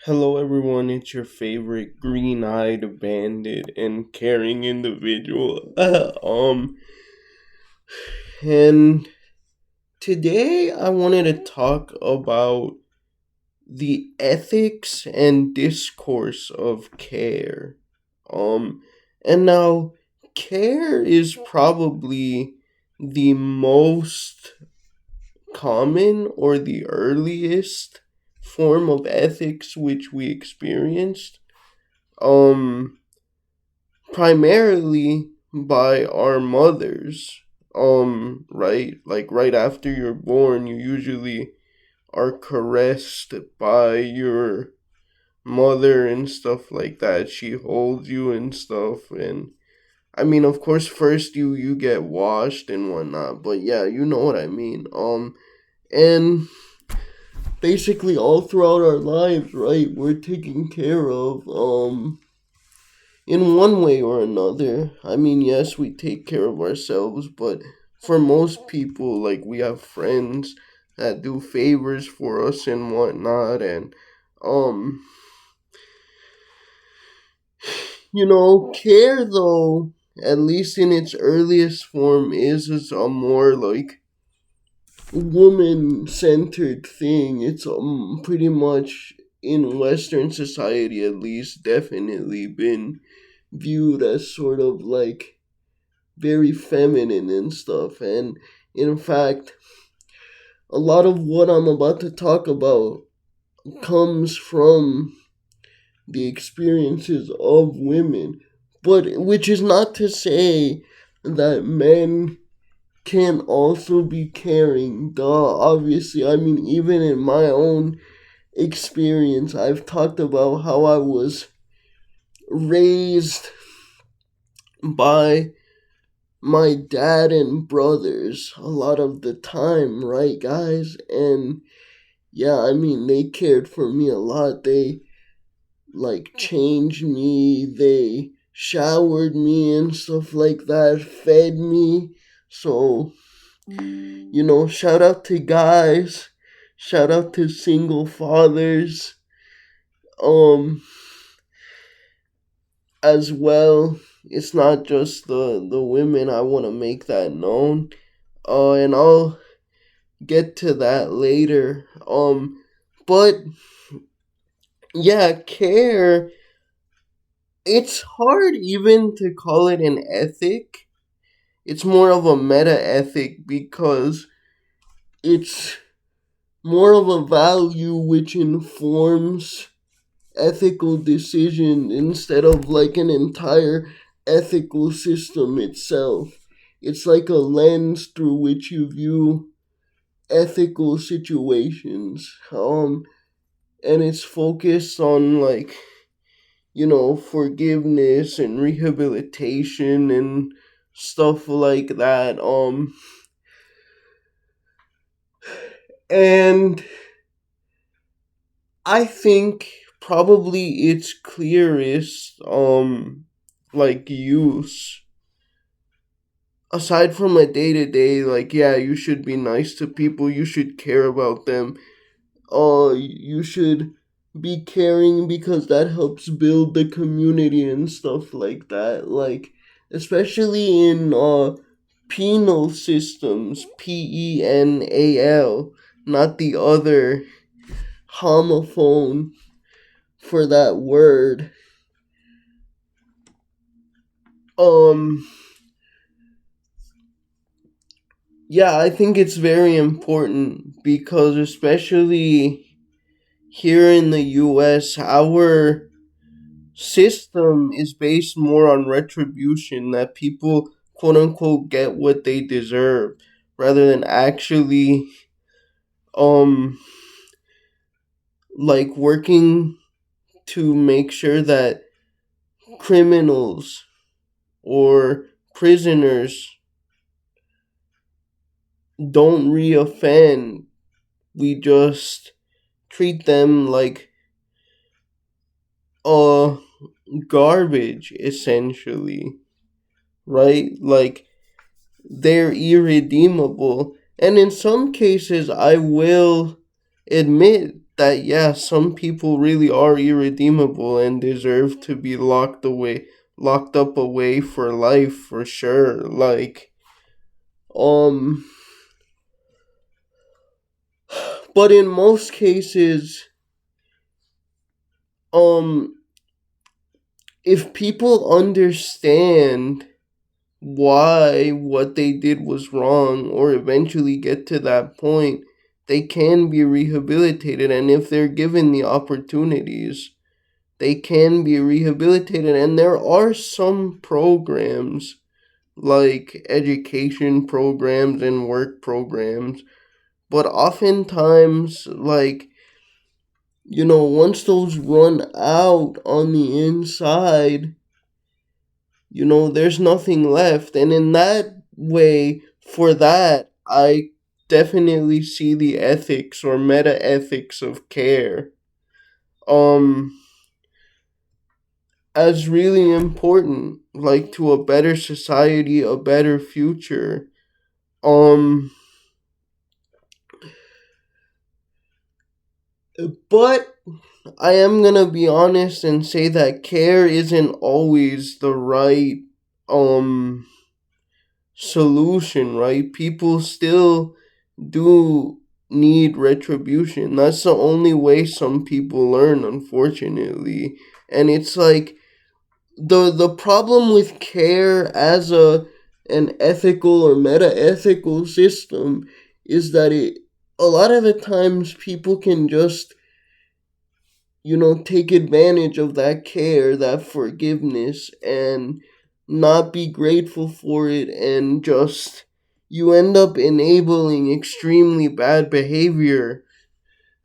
Hello, everyone. It's your favorite green-eyed bandit and caring individual. And today I wanted to talk about the ethics and discourse of care. Um, and now care is probably the most common or the earliest form of ethics which we experienced. Um, Primarily by our mothers. Right? Like right after you're born, you usually are caressed by your mother and stuff like that. She holds you and stuff, and I mean, of course, first you get washed and whatnot, but yeah, you know what I mean. And basically all throughout our lives, right, we're taken care of. In one way or another. I mean, yes, we take care of ourselves, but for most people, like, we have friends that do favors for us and whatnot, and, um, care, though, at least in its earliest form, is a more, like, woman centered thing. It's, pretty much, in Western society at least, definitely been viewed as sort of like very feminine and stuff. And in fact, a lot of what I'm about to talk about comes from the experiences of women. But which is not to say that men can also be caring. Duh, obviously. I mean, even in my own experience, I've talked about how I was raised by my dad and brothers a lot of the time, right, guys? And yeah, I mean, they cared for me a lot. They like changed me, they showered me and stuff like that, fed me. So, shout out to guys, shout out to single fathers, um, as well. It's not just the women. I want to make that known. And I'll get to that later. But yeah, care. It's hard even to call it an ethic. It's more of a meta ethic because it's more of a value which informs ethical decision instead of like an entire ethical system itself. It's like a lens through which you view ethical situations. And it's focused on like forgiveness and rehabilitation and stuff like that. And I think probably its clearest like use aside from a day to day, like, yeah, you should be nice to people, you should care about them, you should be caring because that helps build the community and stuff like that. Like, especially in penal systems, PENAL, not the other homophone for that word. Um, yeah, I think it's very important because, especially here in the US, our system is based more on retribution, that people quote unquote get what they deserve rather than actually um like working to make sure that criminals or prisoners don't reoffend. We just treat them like uh garbage essentially, right? Like they're irredeemable. And in some cases, I will admit that yeah, some people really are irredeemable and deserve to be locked up away for life for sure. Like, um, but in most cases, um, if people understand why what they did was wrong or eventually get to that point, they can be rehabilitated. And if they're given the opportunities, they can be rehabilitated. And there are some programs like education programs and work programs, but oftentimes, like, once those run out on the inside, there's nothing left. And in that way, for that, I definitely see the ethics or meta ethics of care um as really important, like to a better society, a better future. Um but I am gonna be honest and say that care isn't always the right um solution, right? People still do need retribution. That's the only way some people learn, unfortunately. And it's like the problem with care as an ethical or meta ethical system is that it a lot of the times people can just take advantage of that care, that forgiveness, and not be grateful for it, and just you end up enabling extremely bad behavior,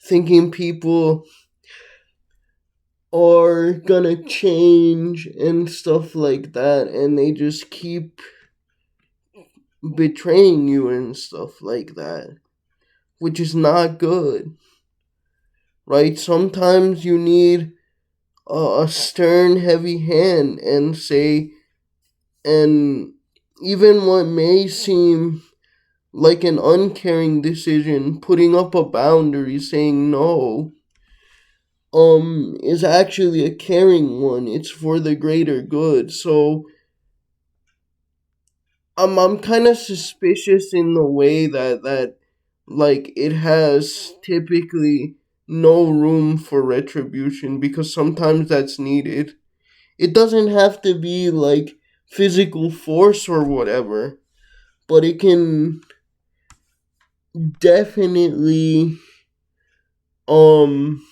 thinking people are gonna change and stuff like that, and they just keep betraying you and stuff like that, which is not good, right? Sometimes you need a stern, heavy hand and say, and even what may seem like an uncaring decision, putting up a boundary, saying no, is actually a caring one. It's for the greater good. So I'm kind of suspicious in the way that like it has typically no room for retribution, because sometimes that's needed. It doesn't have to be like physical force or whatever, but it can definitely um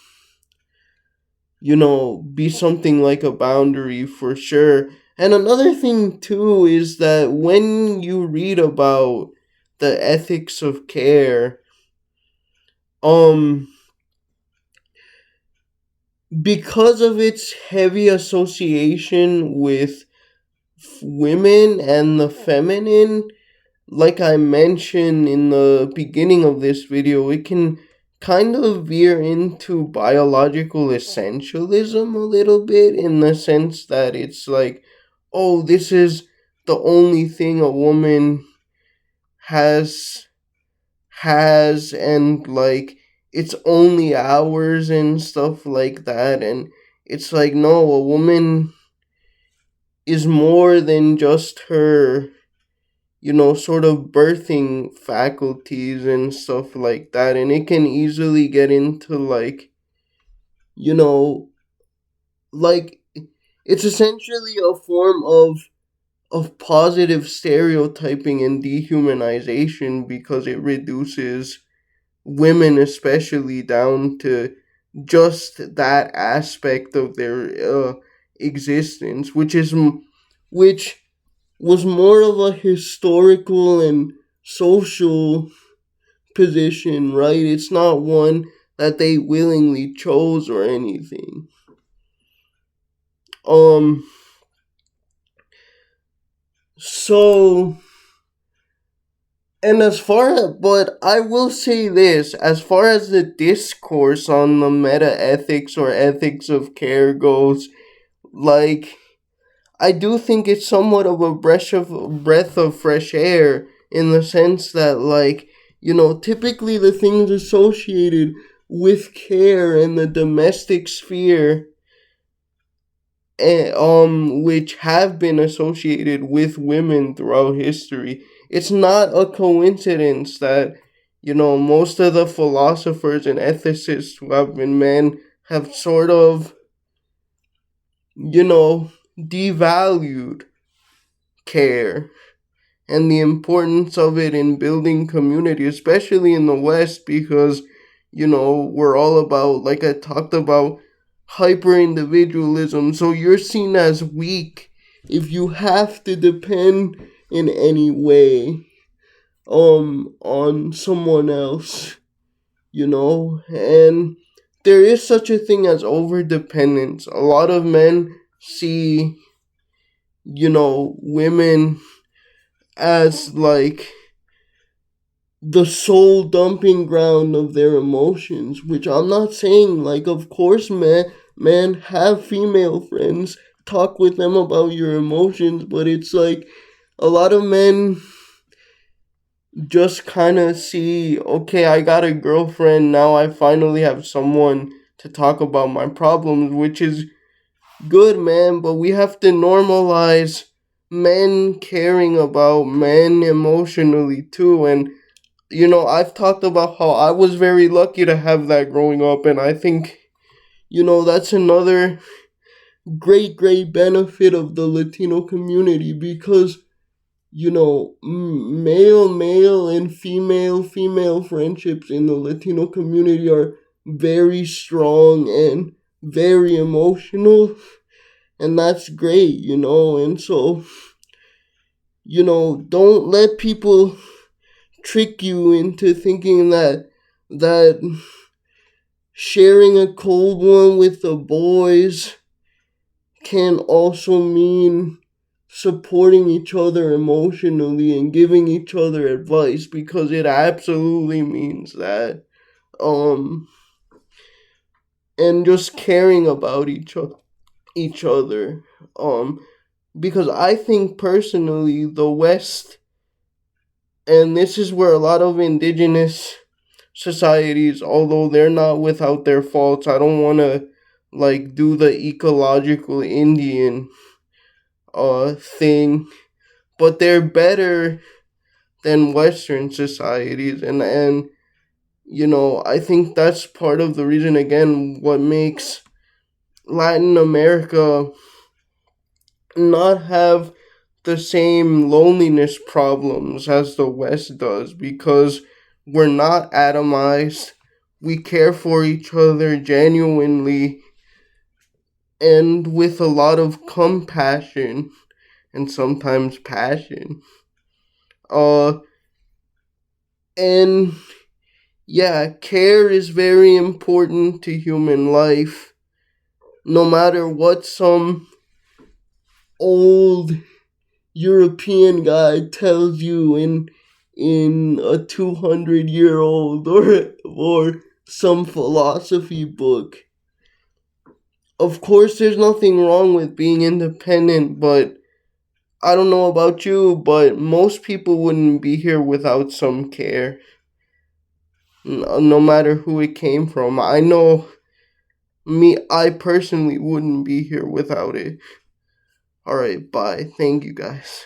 be something like a boundary for sure. And another thing too is that when you read about the ethics of care, um because of its heavy association with women and the feminine, like I mentioned in the beginning of this video, it can kind of veer into biological essentialism a little bit, in the sense that it's like, oh, this is the only thing a woman has and like it's only ours and stuff like that. And it's like, no, a woman is more than just her sort of birthing faculties and stuff like that. And it can easily get into like, you know, like it's essentially a form of positive stereotyping and dehumanization, because it reduces women especially down to just that aspect of their existence, which was more of a historical and social position, right? It's not one that they willingly chose or anything. Um so and but I will say this, as far as the discourse on the meta ethics or ethics of care goes, like I do think it's somewhat of a breath of fresh air, in the sense that, like, typically the things associated with care in the domestic sphere, which have been associated with women throughout history. It's not a coincidence that, most of the philosophers and ethicists who have been men have sort of, devalued care and the importance of it in building community, especially in the West, because, we're all about, like I talked about, hyper individualism. So you're seen as weak if you have to depend in any way on someone else, and there is such a thing as over dependence. A lot of men see, women as like the soul dumping ground of their emotions, which I'm not saying, like, of course, man, have female friends, talk with them about your emotions, but it's like a lot of men just kind of see, okay, I got a girlfriend, now I finally have someone to talk about my problems, which is good, man, but we have to normalize men caring about men emotionally too. And I've talked about how I was very lucky to have that growing up, and I think, that's another great benefit of the Latino community, because, male and female friendships in the Latino community are very strong and very emotional, and that's great, and so, don't let people trick you into thinking that sharing a cold one with the boys can also mean supporting each other emotionally and giving each other advice, because it absolutely means that. um and just caring about each other, because I think personally the West, and this is where a lot of indigenous societies, although they're not without their faults, I don't want to like do the ecological Indian thing, but they're better than Western societies, and I think that's part of the reason, again, what makes Latin America not have the same loneliness problems as the West does, because we're not atomized. We care for each other genuinely and with a lot of compassion and sometimes passion. Uh and yeah, care is very important to human life, no matter what some old European guy tells you in a 200-year-old or some philosophy book. Of course, there's nothing wrong with being independent, but I don't know about you, but most people wouldn't be here without some care, no matter who it came from. I know I personally wouldn't be here without it. Alright, bye. Thank you guys.